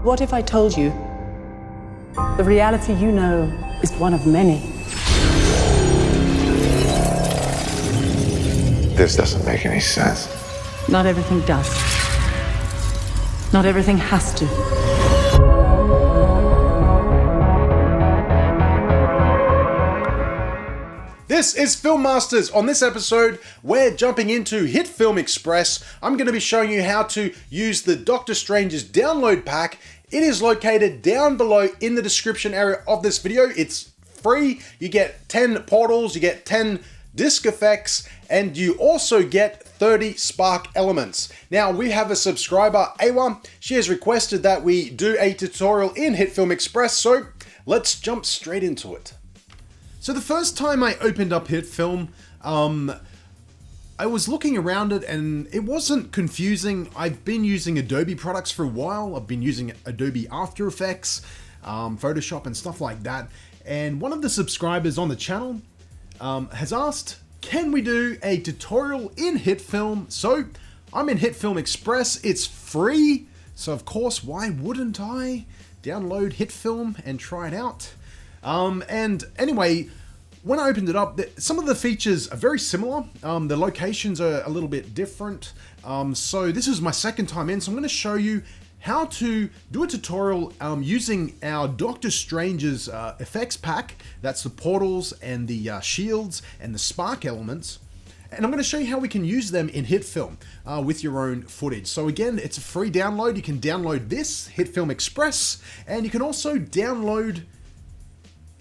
What if I told you the reality you know is one of many? This doesn't make any sense. Not everything does. Not everything has to. This is Film Masters. On this episode, we're jumping into HitFilm Express. I'm going to be showing you how to use the Doctor Strange's download pack. It is located down below in the description area of this video. It's free. You get 10 portals, you get 10 disc effects, and you also get 30 spark elements. Now, we have a subscriber, Awa. She has requested that we do a tutorial in HitFilm Express, so let's jump straight into it. So the first time I opened up HitFilm, I was looking around it and it wasn't confusing. I've been using Adobe products for a while. I've been using Adobe After Effects, Photoshop and stuff like that. And one of the subscribers on the channel has asked, can we do a tutorial in HitFilm? So I'm in HitFilm Express. It's free. So of course, why wouldn't I download HitFilm and try it out? And anyway, when I opened it up, some of the features are very similar. The locations are a little bit different. So this is my second time in, so I'm going to show you how to do a tutorial using our Doctor Strange's effects pack. That's the portals and the shields and the spark elements. And I'm going to show you how we can use them in HitFilm with your own footage. So again, it's a free download. You can download this, HitFilm Express, and you can also download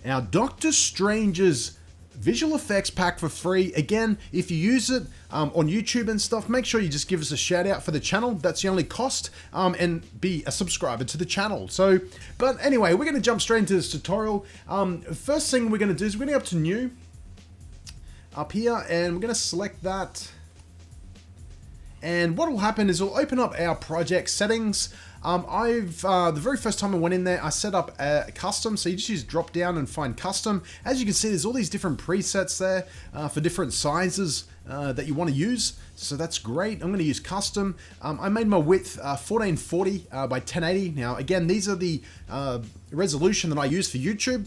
our Doctor Strange's visual effects pack for free. Again, if you use it on YouTube and stuff, make sure you just give us a shout out for the channel. That's the only cost, and be a subscriber to the channel. So, but anyway, we're going to jump straight into this tutorial. First thing we're going to do is we're going to go up to New up here, and we're going to select that. And what will happen is we'll open up our project settings. The very first time I went in there, I set up a custom. So you just use drop down and find custom. As you can see, there's all these different presets there for different sizes that you want to use. So that's great. I'm going to use custom. I made my width 1440 by 1080. Now, again, these are the resolution that I use for YouTube.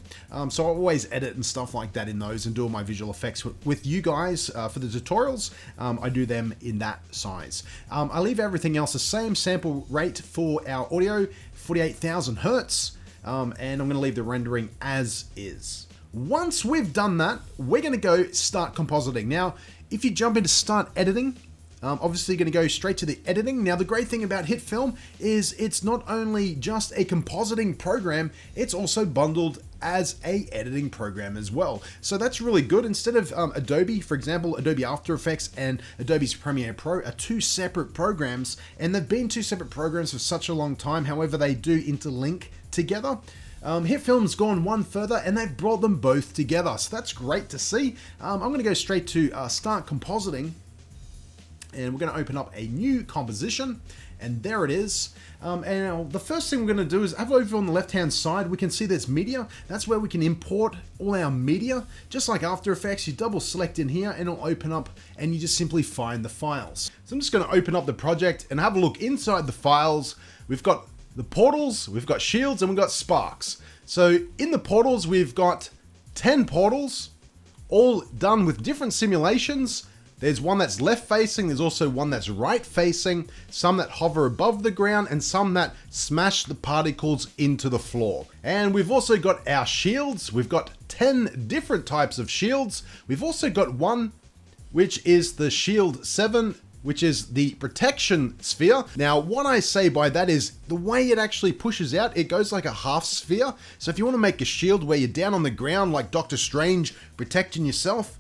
So I always edit and stuff like that in those and do all my visual effects with you guys for the tutorials. I do them in that size. I leave everything else the same. Sample rate for our audio, 48,000 Hertz. And I'm going to leave the rendering as is. Once we've done that, we're going to go start compositing. Now, if you jump into start editing, obviously you're going to go straight to the editing. Now, the great thing about HitFilm is it's not only just a compositing program, it's also bundled as a editing program as well. So that's really good. Instead of Adobe, for example, Adobe After Effects and Adobe's Premiere Pro are two separate programs, and they've been two separate programs for such a long time. However, they do interlink together. HitFilm's gone one further and they've brought them both together. So that's great to see. I'm going to go straight to start compositing, and we're going to open up a new composition, and there it is. And the first thing we're going to do is have over on the left hand side, we can see there's media. That's where we can import all our media. Just like After Effects, you double select in here and it'll open up, and you just simply find the files. So I'm just going to open up the project and have a look inside the files. We've got the portals, we've got shields, and we've got sparks. So in the portals, we've got 10 portals, all done with different simulations. There's one that's left facing, there's also one that's right facing, some that hover above the ground, and some that smash the particles into the floor. And we've also got our shields. We've got 10 different types of shields. We've also got one which is the Shield 7, which is the protection sphere. Now, what I say by that is the way it actually pushes out, it goes like a half sphere. So if you want to make a shield where you're down on the ground like Doctor Strange protecting yourself,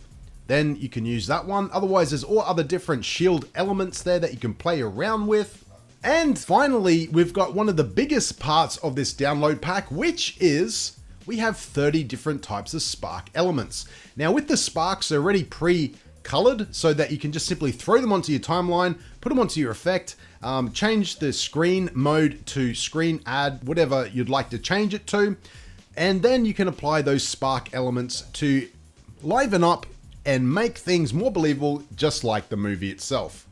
then you can use that one. Otherwise, there's all other different shield elements there that you can play around with. And finally, we've got one of the biggest parts of this download pack, which is we have 30 different types of spark elements. Now, with the sparks, they're already pre-colored so that you can just simply throw them onto your timeline, put them onto your effect, change the screen mode to screen add, whatever you'd like to change it to. And then you can apply those spark elements to liven up and make things more believable, just like the movie itself.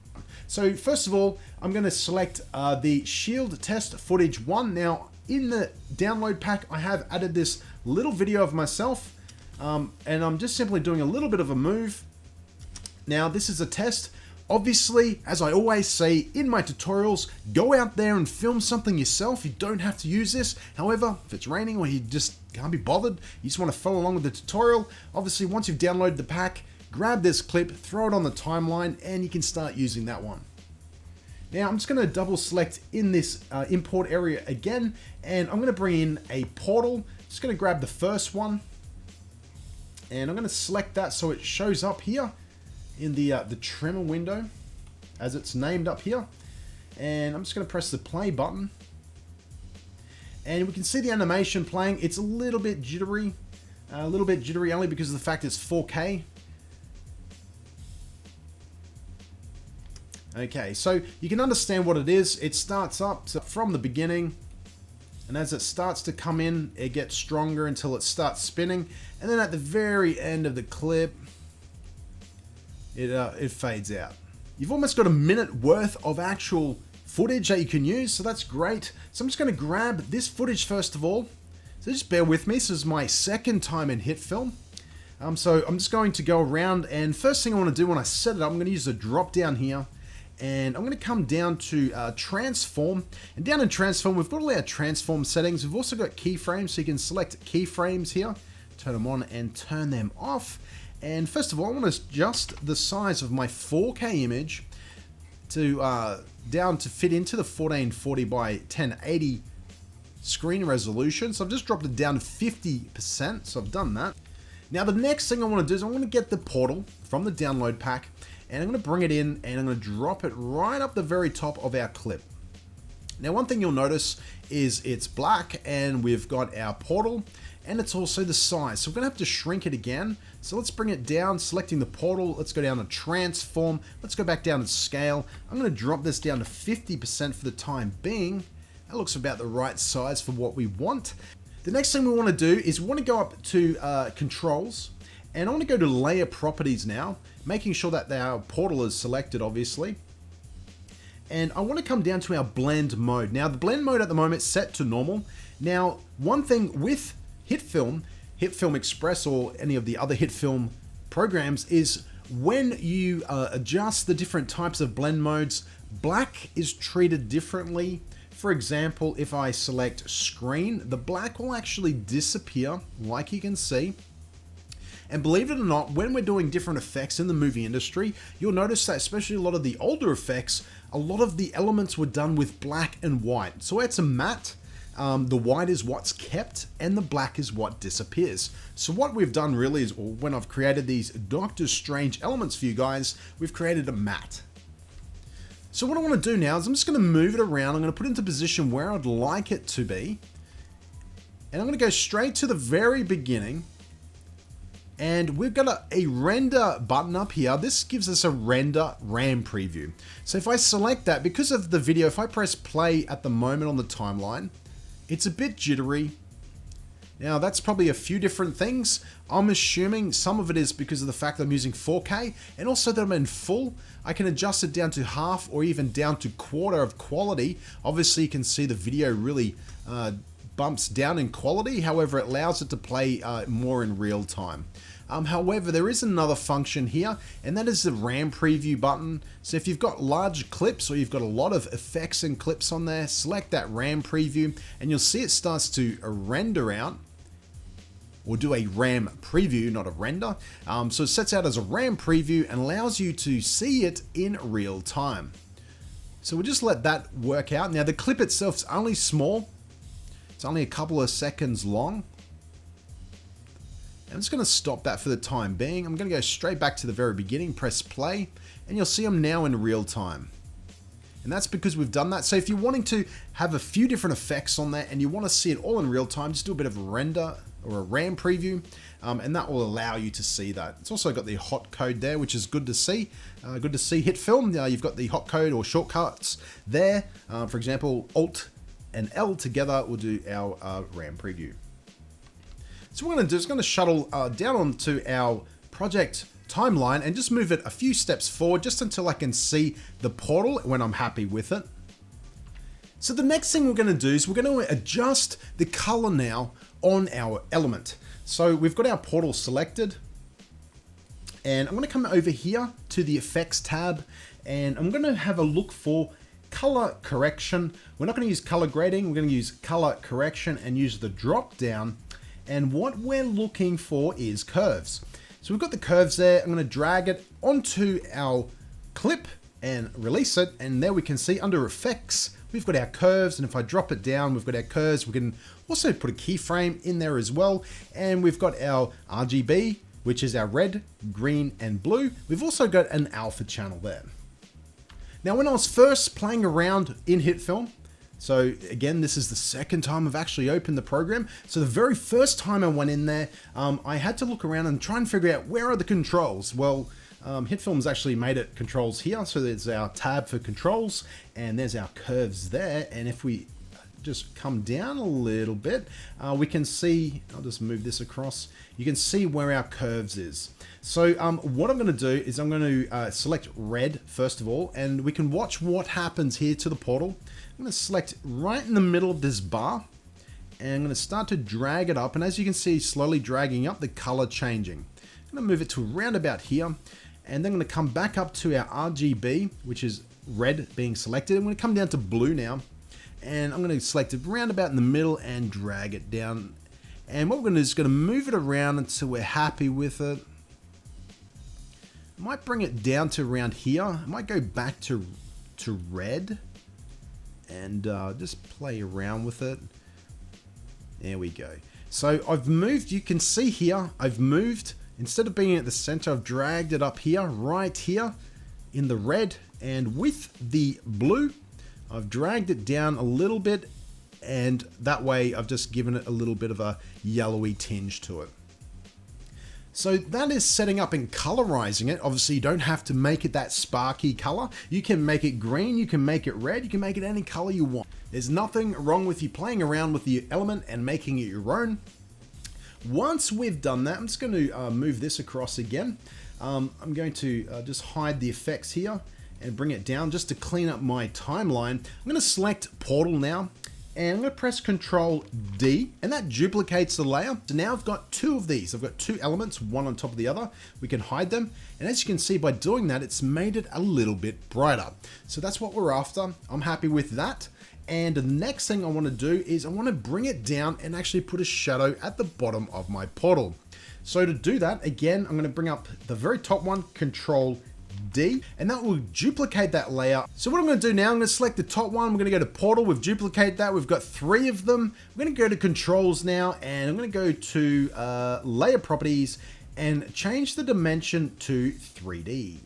So first of all, I'm going to select the shield test footage 1. Now, in the download pack, I have added this little video of myself, and I'm just simply doing a little bit of a move. Now, this is a test. Obviously, as I always say in my tutorials, go out there and film something yourself. You don't have to use this. However, if it's raining or you just can't be bothered, you just want to follow along with the tutorial, obviously once you've downloaded the pack, grab this clip, throw it on the timeline, and you can start using that one. Now, I'm just going to double select in this import area again, and I'm going to bring in a portal. Just going to grab the first one, and I'm going to select that so it shows up here in the trimmer window as it's named up here. And I'm just going to press the play button, and we can see the animation playing. It's a little bit jittery only because of the fact it's 4K. Okay, so you can understand what it is. It starts up from the beginning, and as it starts to come in, it gets stronger until it starts spinning, and then at the very end of the clip, it fades out. You've almost got a minute worth of actual footage that you can use, so that's great. So I'm just going to grab this footage first of all. So just bear with me. This is my second time in HitFilm. So I'm just going to go around, and first thing I want to do when I set it up, I'm going to use the drop down here, and I'm going to come down to transform, and down in transform we've got all our transform settings. We've also got keyframes, so you can select keyframes here, turn them on and turn them off. And first of all, I want to adjust the size of my 4K image to down to fit into the 1440 by 1080 screen resolution. So I've just dropped it down to 50%, so I've done that. Now the next thing I want to do is I want to get the portal from the download pack, and I'm going to bring it in and I'm going to drop it right up the very top of our clip. Now one thing you'll notice is it's black, and we've got our portal, and it's also the size. So we're gonna have to shrink it again. So let's bring it down, selecting the portal. Let's go down to transform. Let's go back down to scale. I'm gonna drop this down to 50% for the time being. That looks about the right size for what we want. The next thing we wanna do is we wanna go up to controls, and I wanna go to layer properties now, making sure that our portal is selected, obviously. And I want to come down to our blend mode. Now the blend mode at the moment is set to normal. Now one thing with HitFilm Express, or any of the other HitFilm programs, is when you adjust the different types of blend modes, black is treated differently. For example, if I select screen, the black will actually disappear, like you can see. And believe it or not, when we're doing different effects in the movie industry, you'll notice that especially a lot of the older effects, a lot of the elements were done with black and white. So it's a matte. The white is what's kept, and the black is what disappears. So what we've done really is, when I've created these Doctor Strange elements for you guys, we've created a matte. So what I want to do now is I'm just going to move it around. I'm going to put it into position where I'd like it to be. And I'm going to go straight to the very beginning. And we've got a render button up here. This gives us a render RAM preview. So if I select that, because of the video, if I press play at the moment on the timeline, it's a bit jittery. Now that's probably a few different things. I'm assuming some of it is because of the fact that I'm using 4K, and also that I'm in full. I can adjust it down to half or even down to quarter of quality. Obviously you can see the video really bumps down in quality. However, it allows it to play more in real time. However, there is another function here, and that is the RAM preview button. So if you've got large clips, or you've got a lot of effects and clips on there, select that RAM preview, and you'll see it starts to render out, or do a RAM preview, not a render. So it sets out as a RAM preview and allows you to see it in real time. So we'll just let that work out. Now the clip itself is only small. It's only a couple of seconds long. I'm just going to stop that for the time being. I'm going to go straight back to the very beginning, press play, and you'll see I'm now in real time. And that's because we've done that. So if you're wanting to have a few different effects on there and you want to see it all in real time, just do a bit of a render or a RAM preview, and that will allow you to see that. It's also got the hot code there, which is good to see. Good to see HitFilm. You've got the hot code or shortcuts there. For example, Alt and L together will do our RAM preview. So what we're going to do is going to shuttle down onto our project timeline and just move it a few steps forward just until I can see the portal when I'm happy with it. So the next thing we're going to do is we're going to adjust the color now on our element. So we've got our portal selected, and I'm going to come over here to the effects tab, and I'm going to have a look for color correction. We're not going to use color grading, we're going to use color correction and use the drop down. And what we're looking for is curves. So we've got the curves there. I'm going to drag it onto our clip and release it. And there we can see under effects, we've got our curves. And if I drop it down, we've got our curves. We can also put a keyframe in there as well. And we've got our RGB, which is our red, green, and blue. We've also got an alpha channel there. Now, when I was first playing around in HitFilm, so again, this is the second time I've actually opened the program. So the very first time I went in there, I had to look around and try and figure out where are the controls. Well, HitFilm's actually made it controls here. So there's our tab for controls and there's our curves there. And if we just come down a little bit, we can see, I'll just move this across. You can see where our curves is. So what I'm going to do is I'm going to select red first of all, and we can watch what happens here to the portal. I'm going to select right in the middle of this bar, and I'm going to start to drag it up. And as you can see, slowly dragging up, the color changing. I'm going to move it to around about here, and then I'm going to come back up to our RGB, which is red being selected. I'm going to come down to blue now, and I'm going to select it round about in the middle and drag it down. And what we're going to do is going to move it around until we're happy with it. I might bring it down to around here. I might go back to red and just play around with it. There we go. So I've moved, you can see here, I've moved, instead of being at the center, I've dragged it up here, right here in the red, and with the blue, I've dragged it down a little bit, and that way I've just given it a little bit of a yellowy tinge to it. So that is setting up and colorizing it. Obviously, you don't have to make it that sparky color. You can make it green, you can make it red, you can make it any color you want. There's nothing wrong with you playing around with the element and making it your own. Once we've done that, I'm just going to move this across again. I'm going to just hide the effects here and bring it down just to clean up my timeline. I'm going to select portal now. And I'm going to press Control D, and that duplicates the layer. So now I've got two of these. I've got two elements, one on top of the other. We can hide them. And as you can see, by doing that, it's made it a little bit brighter. So that's what we're after. I'm happy with that. And the next thing I want to do is I want to bring it down and actually put a shadow at the bottom of my portal. So to do that, again, I'm going to bring up the very top one, Control D, and that will duplicate that layer. So what I'm going to do now, I'm going to select the top one. I'm going to go to portal. We've duplicated that. We've got three of them. I'm going to go to controls now, and I'm going to go to layer properties and change the dimension to 3D.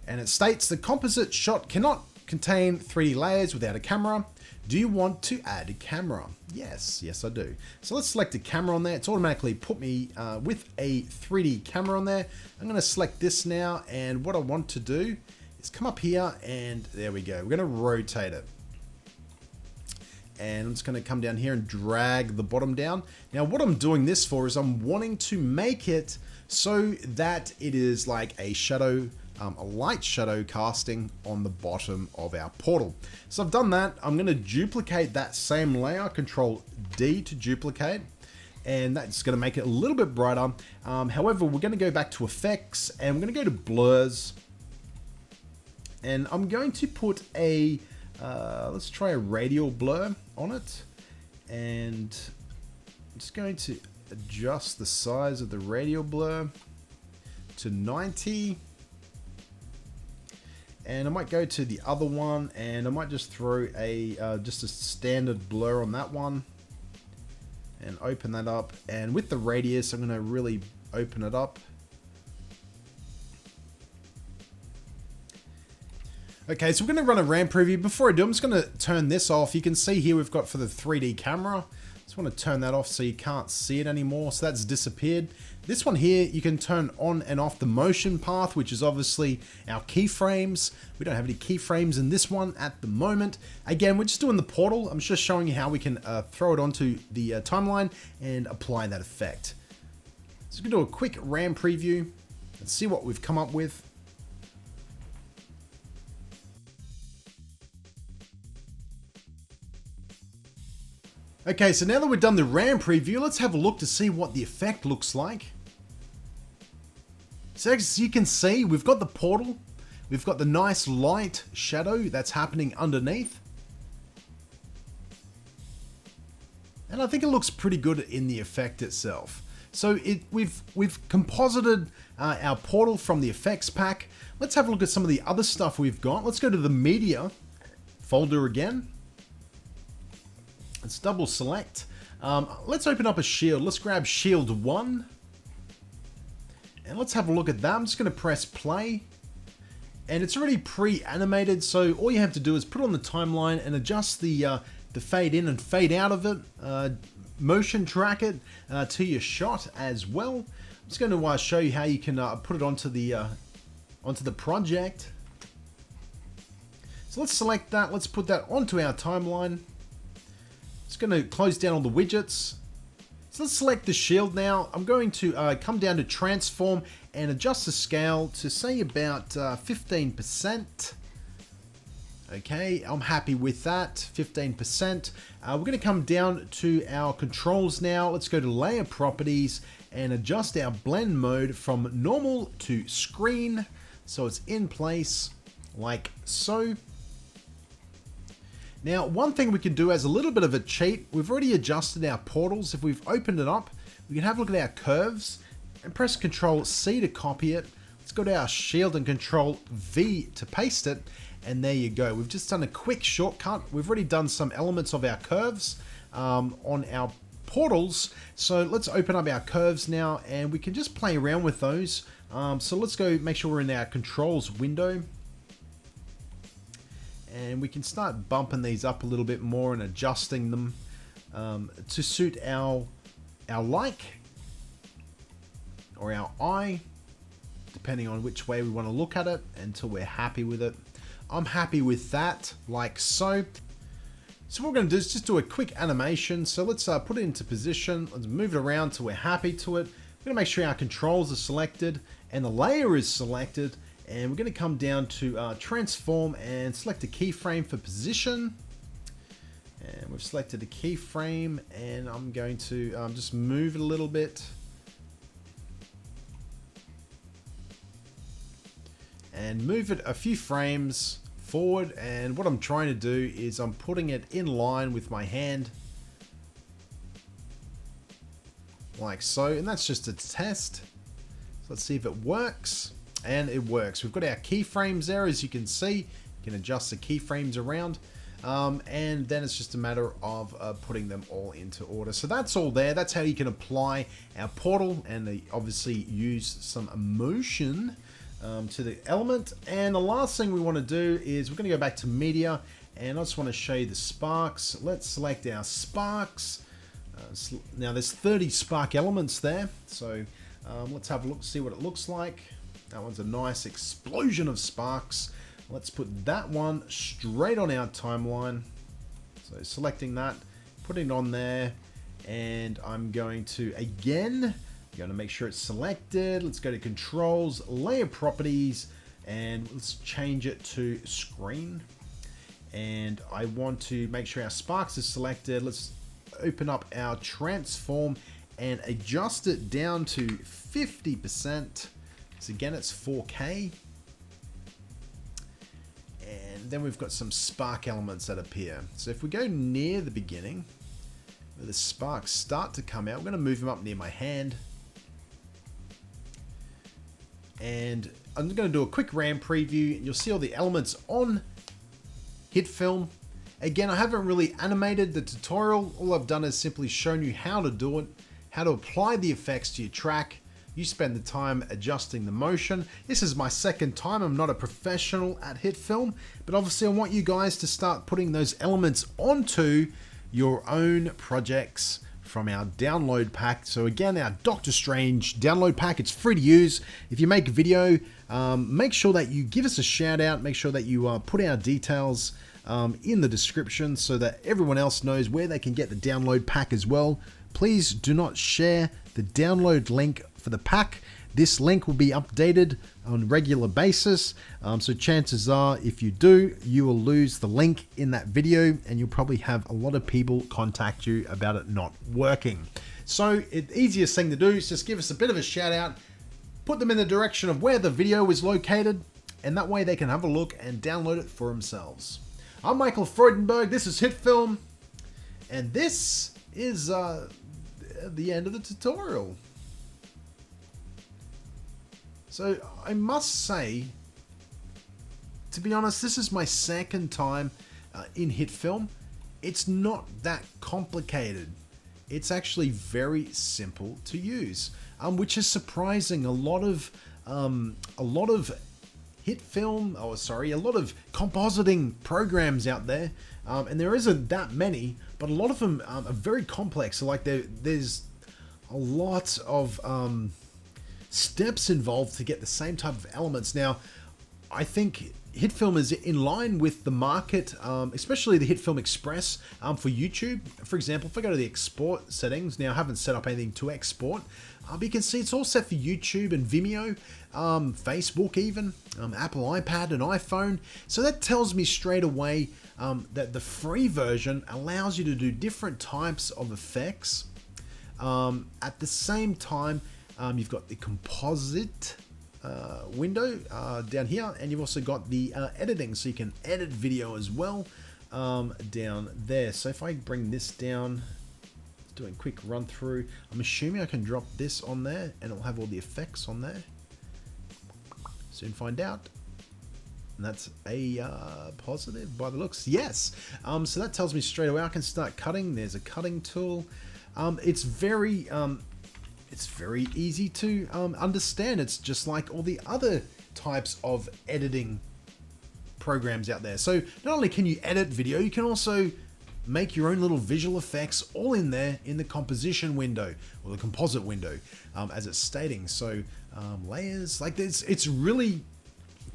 And it states the composite shot cannot contain 3D layers without a camera. Do you want to add a camera? Yes, I do. So let's select a camera on there. It's automatically put me with a 3D camera on there. I'm going to select this now, and what I want to do is come up here, and there we go. We're going to rotate it. And I'm just going to come down here and drag the bottom down. Now what I'm doing this for is I'm wanting to make it so that it is like a shadow, a light shadow casting on the bottom of our portal. So I've done that. I'm going to duplicate that same layer, Control D to duplicate, and that's going to make it a little bit brighter. However, we're going to go back to effects, and we're going to go to blurs, and I'm going to put a let's try a radial blur on it, and I'm just going to adjust the size of the radial blur to 90. And I might go to the other one, and I might just throw a just a standard blur on that one and open that up. And with the radius, I'm going to really open it up. Okay, so we're going to run a RAM preview. Before I do, I'm just going to turn this off. You can see here we've got for the 3D camera. Just want to turn that off so you can't see it anymore. So that's disappeared. This one here, you can turn on and off the motion path, which is obviously our keyframes. We don't have any keyframes in this one at the moment. Again, we're just doing the portal. I'm just showing you how we can throw it onto the timeline and apply that effect. So we're going to do a quick RAM preview and see what we've come up with. Okay, so now that we've done the RAM preview, let's have a look to see what the effect looks like. So as you can see, we've got the portal. We've got the nice light shadow that's happening underneath. And I think it looks pretty good in the effect itself. So we've composited our portal from the effects pack. Let's have a look at some of the other stuff we've got. Let's go to the media folder again. Let's double select. Let's open up a shield. Let's grab shield 1. And let's have a look at that. I'm just going to press play. And it's already pre-animated, so all you have to do is put it on the timeline and adjust the fade in and fade out of it. Motion track it to your shot as well. I'm just going to show you how you can put it onto the project. So let's select that. Let's put that onto our timeline. Just going to close down all the widgets. So let's select the shield now. I'm going to come down to transform and adjust the scale to say about 15%. Okay, I'm happy with that, 15%. We're going to come down to our controls now. Let's go to layer properties and adjust our blend mode from normal to screen. So it's in place like so. Now, one thing we can do as a little bit of a cheat, we've already adjusted our portals. If we've opened it up, we can have a look at our curves and press Control C to copy it. Let's go to our shield and Control V to paste it. And there you go. We've just done a quick shortcut. We've already done some elements of our curves on our portals. So let's open up our curves now and we can just play around with those. So let's go make sure we're in our controls window. And we can start bumping these up a little bit more and adjusting them to suit our like or our eye, depending on which way we want to look at it until we're happy with it. I'm happy with that, like so. So what we're going to do is just do a quick animation. So let's put it into position. Let's move it around till we're happy to it. We're going to make sure our controls are selected and the layer is selected. And we're going to come down to transform and select a keyframe for position. And we've selected a keyframe and I'm going to just move it a little bit. And move it a few frames forward. And what I'm trying to do is I'm putting it in line with my hand. Like so. And that's just a test. So let's see if it works. And it works. We've got our keyframes there, as you can see. You can adjust the keyframes around. And then it's just a matter of putting them all into order. So that's all there. That's how you can apply our portal and obviously use some motion to the element. And the last thing we want to do is we're going to go back to media and I just want to show you the sparks. Let's select our sparks. Now there's 30 spark elements there. So let's have a look, see what it looks like. That one's a nice explosion of sparks. Let's put that one straight on our timeline. So selecting that, putting it on there, and I'm going to, again, going to make sure it's selected. Let's go to controls, layer properties, and let's change it to screen. And I want to make sure our sparks is selected. Let's open up our transform and adjust it down to 50%. So again, it's 4K. And then we've got some spark elements that appear. So if we go near the beginning, where the sparks start to come out, we're going to move them up near my hand. And I'm going to do a quick RAM preview. You'll see all the elements on HitFilm. Again, I haven't really animated the tutorial. All I've done is simply shown you how to do it, how to apply the effects to your track. You spend the time adjusting the motion. This is my second time. I'm not a professional at HitFilm, but obviously I want you guys to start putting those elements onto your own projects from our download pack. So again, our Doctor Strange download pack, it's free to use. If you make a video, make sure that you give us a shout out. Make sure that you put our details in the description so that everyone else knows where they can get the download pack as well. Please do not share the download link for the pack this link will be updated on a regular basis. So chances are, if you do, you will lose the link in that video, and you'll probably have a lot of people contact you about it not working. So the easiest thing to do is just give us a bit of a shout out, put them in the direction of where the video is located, and that way they can have a look and download it for themselves. I'm Michael Freudenberg, this is HitFilm, and this is the end of the tutorial. So I must say, to be honest, this is my second time in HitFilm. It's not that complicated. It's actually very simple to use, which is surprising. A lot of compositing programs out there, and there isn't that many, but a lot of them are very complex. So like there's a lot of steps involved to get the same type of elements. Now, I think HitFilm is in line with the market, especially the HitFilm Express for YouTube. For example, if I go to the export settings, now I haven't set up anything to export, but you can see it's all set for YouTube and Vimeo, Facebook even, Apple iPad and iPhone. So that tells me straight away that the free version allows you to do different types of effects. At the same time, you've got the composite window down here, and you've also got the editing, so you can edit video as well down there. So if I bring this down, doing a quick run through, I'm assuming I can drop this on there and it'll have all the effects on there. Soon find out. And that's a positive by the looks. Yes. So that tells me straight away I can start cutting. There's a cutting tool. It's very easy to understand. It's just like all the other types of editing programs out there. So not only can you edit video, you can also make your own little visual effects all in there in the composition window, or the composite window, as it's stating. So layers like this, it's really,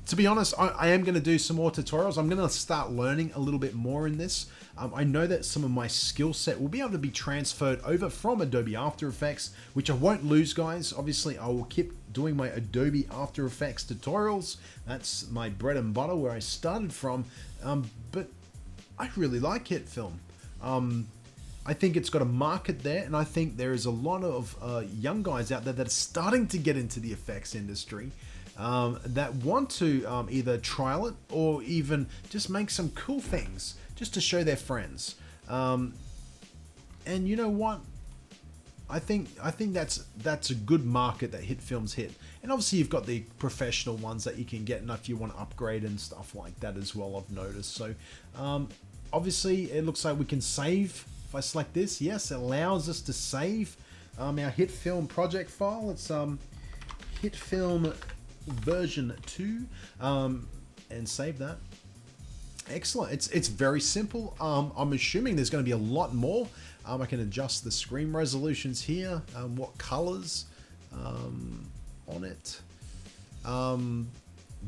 to be honest, I am going to do some more tutorials. I'm going to start learning a little bit more in this. I know that some of my skill set will be able to be transferred over from Adobe After Effects, which I won't lose, guys. Obviously, I will keep doing my Adobe After Effects tutorials. That's my bread and butter, where I started from. But I really like HitFilm. I think it's got a market there, and I think there is a lot of young guys out there that are starting to get into the effects industry, that want to either trial it or even just make some cool things just to show their friends. And you know what? I think that's a good market that HitFilm's hit. And obviously you've got the professional ones that you can get, and if you want to upgrade and stuff like that as well, I've noticed. So obviously it looks like we can save. If I select this, yes, it allows us to save our HitFilm project file. It's HitFilm version 2, and save that. Excellent. It's very simple. I'm assuming there's going to be a lot more. I can adjust the screen resolutions here, what colors on it,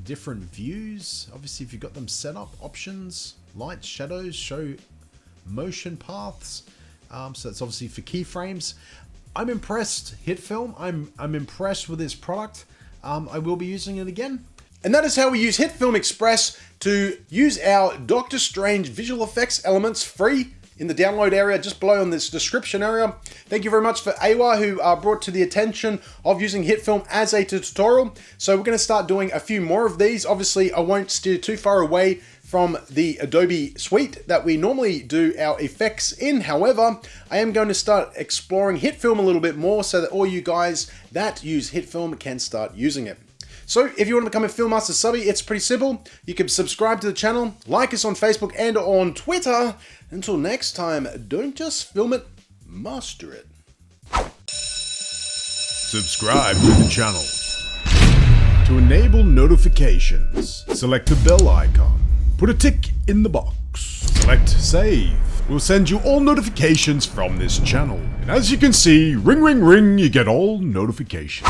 different views. Obviously, if you've got them set up, options, light, shadows, show motion paths. So it's obviously for keyframes. I'm impressed, HitFilm. I'm impressed with this product. I will be using it again. And that is how we use HitFilm Express to use our Doctor Strange visual effects elements free in the download area just below in this description area. Thank you very much for Awa, who brought to the attention of using HitFilm as a tutorial. So we're going to start doing a few more of these. Obviously, I won't steer too far away from the Adobe suite that we normally do our effects in. However, I am going to start exploring HitFilm a little bit more so that all you guys that use HitFilm can start using it. So if you want to become a Filmmaster subby, it's pretty simple. You can subscribe to the channel, like us on Facebook and on Twitter. Until next time, don't just film it, master it. Subscribe to the channel. To enable notifications, select the bell icon. Put a tick in the box. Select save. We'll send you all notifications from this channel. And as you can see, ring ring ring, you get all notifications.